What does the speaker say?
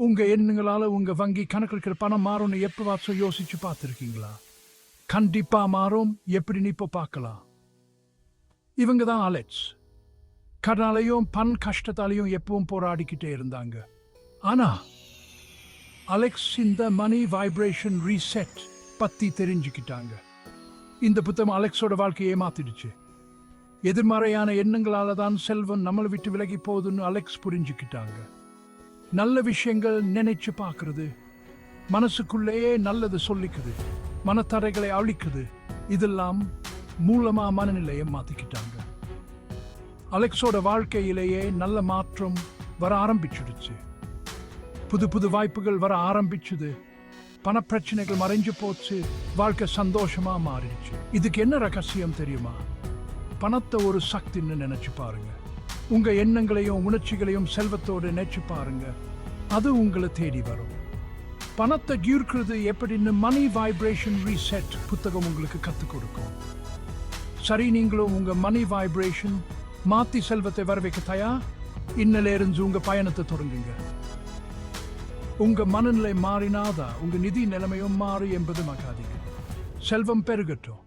உங்க எண்ணங்களால உங்க வங்கி கணக்கு இருக்கிற பணம் மாறும்னு எப்பவாச்சும் யோசிச்சு பார்த்துருக்கீங்களா? கண்டிப்பா மாறும். எப்படின்னு இப்போ பார்க்கலாம். இவங்க தான் அலெக்ஸ். கடனாலையும் பண் கஷ்டத்தாலையும் எப்பவும் போராடிக்கிட்டே இருந்தாங்க. ஆனா அலெக்ஸ் இந்த மணி வைப்ரேஷன் ரீசெட் பத்தி தெரிஞ்சுக்கிட்டாங்க. இந்த புத்தகம் அலெக்ஸோட வாழ்க்கையை மாத்திடுச்சு. எதிர்மறையான எண்ணங்களால தான் செல்வம் நம்மளை விட்டு விலகி போகுதுன்னு அலெக்ஸ் புரிஞ்சுக்கிட்டாங்க. நல்ல விஷயங்கள் நினைச்சு பார்க்கறது, மனசுக்குள்ளேயே நல்லது சொல்லிக்குது, மனத்தடைகளை அழிக்குது, இதெல்லாம் மூலமா மனநிலையை மாத்திக்கிட்டாங்க. அலெக்ஸோட வாழ்க்கையிலேயே நல்ல மாற்றம் வர ஆரம்பிச்சுடுச்சு. புது புது வாய்ப்புகள் வர ஆரம்பிச்சுது. பணப்பிரச்சனைகள் மறைஞ்சு போச்சு. வாழ்க்கை சந்தோஷமா மாறிடுச்சு. இதுக்கு என்ன ரகசியம் தெரியுமா? பணத்தை ஒரு சக்தின்னு நினைச்சு பாருங்க. உங்க எண்ணங்களையும் உணர்ச்சிகளையும் செல்வத்தோடு நினைச்சு பாருங்க. அது உங்களை தேடி வரும். பணத்தை ஈர்க்கிறது எப்படின்னு மணி வைப்ரேஷன் ரீசெட் புத்தகம் உங்களுக்கு கற்றுக் கொடுக்கும். சரி, நீங்களும் உங்க மணி வைப்ரேஷன் மாத்தி செல்வத்தை வரவைக்க தயார்? இன்னில இருந்து உங்க பயணத்தை தொடங்குங்க. உங்க மனநிலை மாறினாதான் உங்க நிதி நிலைமையும் மாறி என்பது மகாதீங்க. செல்வம் பெருகட்டும்.